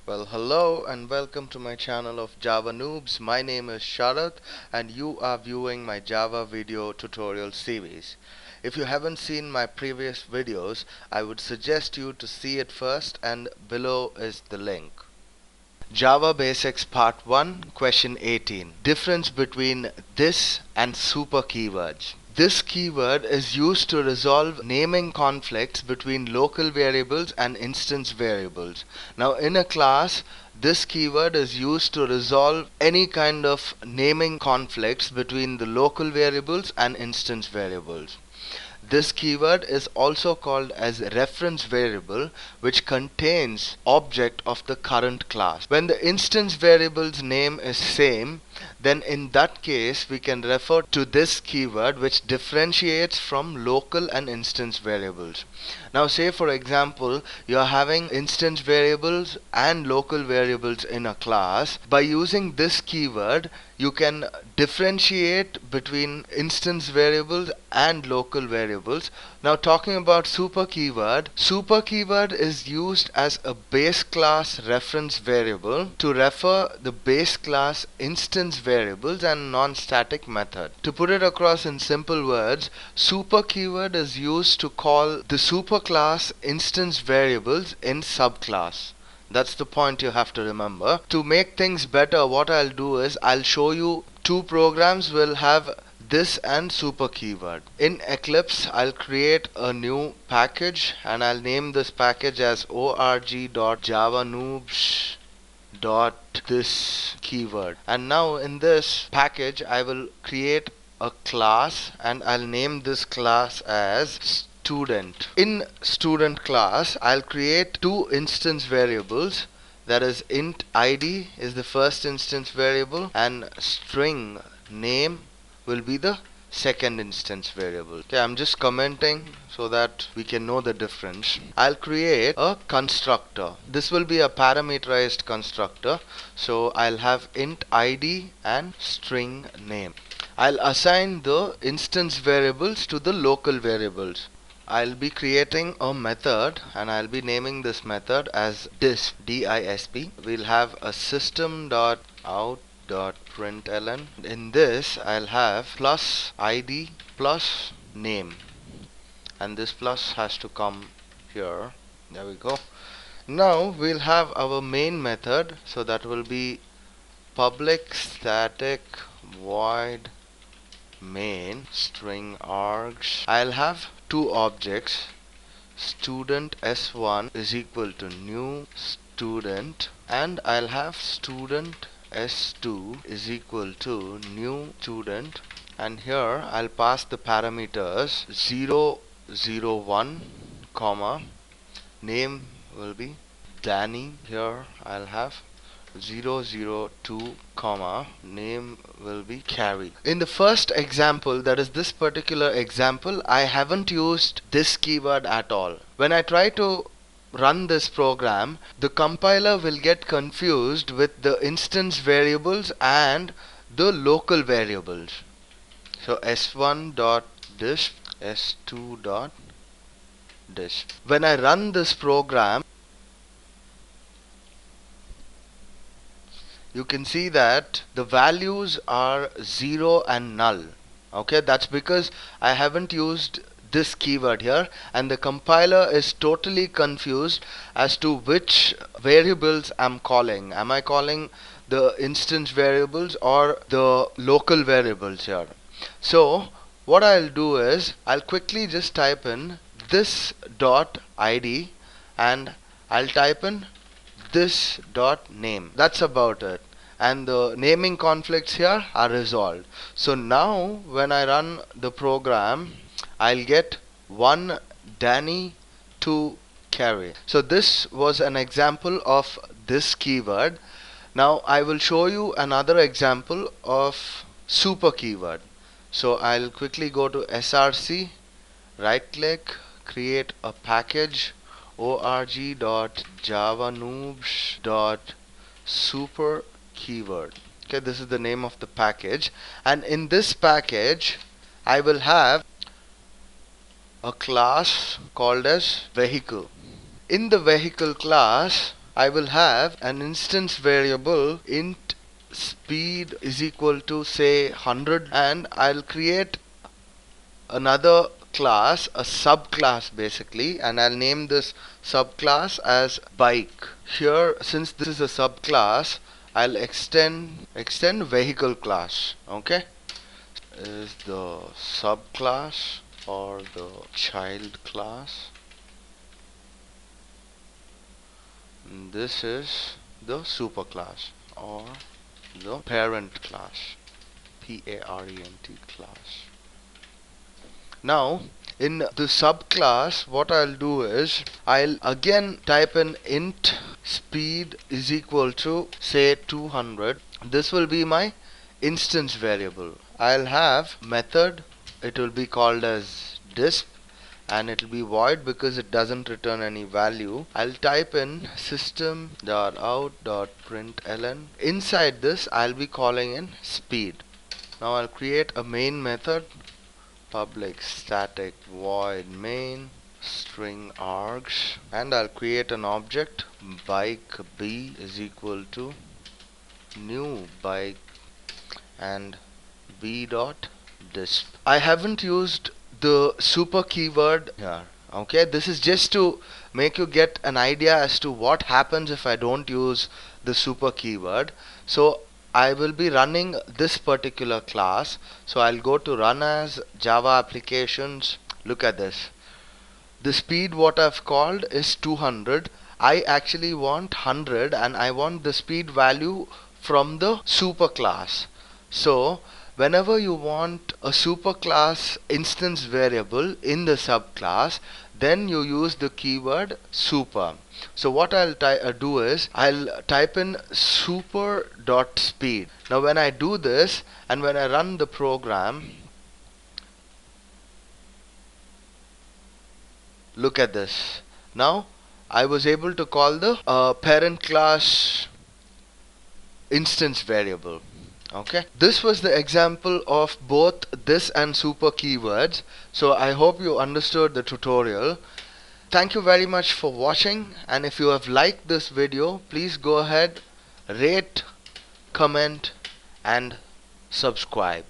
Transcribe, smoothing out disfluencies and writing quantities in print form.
Well, hello and welcome to my channel of Java Noobs. My name is Sharath and you are viewing my Java video tutorial series. If you haven't seen my previous videos, I would suggest you to see it first, and below is the link. Java Basics Part 1, Question 18. Difference between this and super keywords. This keyword is used to resolve naming conflicts between local variables and instance variables. Now in a class, this keyword is used to resolve any kind of naming conflicts between the local variables and instance variables. This keyword is also called as reference variable, which contains object of the current class. When the instance variable's name is same, then in that case we can refer to this keyword, which differentiates from local and instance variables. Now say for example you are having instance variables and local variables in a class. By using this keyword you can differentiate between instance variables and local variables. Now talking about super keyword is used as a base class reference variable to refer the base class instance variables and non-static method. To put it across in simple words, super keyword is used to call the superclass instance variables in subclass. That's the point you have to remember. To make things better, what I'll do is I'll show you two programs will have this and super keyword. In Eclipse, I'll create a new package and I'll name this package as org.javanoobs.this keyword. And now in this package, I will create a class and I'll name this class as student. In student class, I'll create two instance variables, that is int id is the first instance variable and string name will be the second instance variable. Okay, I'm just commenting so that we can know the difference. I'll create a constructor. This will be a parameterized constructor, so I'll have int id and string name. I'll assign the instance variables to the local variables. I'll be creating a method and I'll be naming this method as disp, D-I-S-P. We'll have a system.out.println. In this I'll have plus id plus name, and this plus has to come here. There we go. Now we'll have our main method, so that will be public static void main string args. I'll have two objects, student s1 is equal to new student, and I'll have student s2 is equal to new student, and here I'll pass the parameters 0 0 1 comma name will be Danny. Here I'll have 002 comma name will be Carrie. In the first example, that is this particular example, I haven't used this keyword at all. When I try to run this program, the compiler will get confused with the instance variables and the local variables. So s1.disp, s2.disp. When I run this program, you can see that the values are 0 and null. Okay, that's because I haven't used this keyword here, and the compiler is totally confused as to which variables I'm calling. Am I calling the instance variables or the local variables here? So what I'll do is I'll quickly just type in this dot id and I'll type in this dot name. That's about it, and the naming conflicts here are resolved. So now when I run the program, I'll get 1 Danny, 2 Carrie. So this was an example of this keyword. Now I will show you another example of super keyword. So I'll quickly go to src, right click, create a package, org.javanoobs.super keyword. Okay, this is the name of the package, and in this package I will have a class called as vehicle. In the vehicle class I will have an instance variable int speed is equal to say 100, and I'll create another class, a subclass basically, and I'll name this subclass as bike. Here, since this is a subclass, I'll extend vehicle class. Okay, is the subclass or the child class. And this is the superclass or the parent class, P-A-R-E-N-T class. Now in the subclass, what I'll do is I'll again type in int speed is equal to say 200. This will be my instance variable. I'll have method, it will be called as disp, and it will be void because it doesn't return any value. I'll type in system.out.println. Inside this I'll be calling in speed. Now I'll create a main method, public static void main string args, and I'll create an object bike b is equal to new bike and b dot disp. I haven't used the super keyword here. Okay, this is just to make you get an idea as to what happens if I don't use the super keyword. So I will be running this particular class. So I'll go to run as Java applications. Look at this. The speed what I've called is 200. I actually want 100 and I want the speed value from the super class. So whenever you want a superclass instance variable in the subclass, then you use the keyword super. So what I'll do is I'll type in super.speed. Now when I do this and when I run the program, look at this. Now I was able to call the parent class instance variable. Okay, this was the example of both this and super keywords. So I hope you understood the tutorial. Thank you very much for watching, and if you have liked this video, please go ahead, rate, comment and subscribe.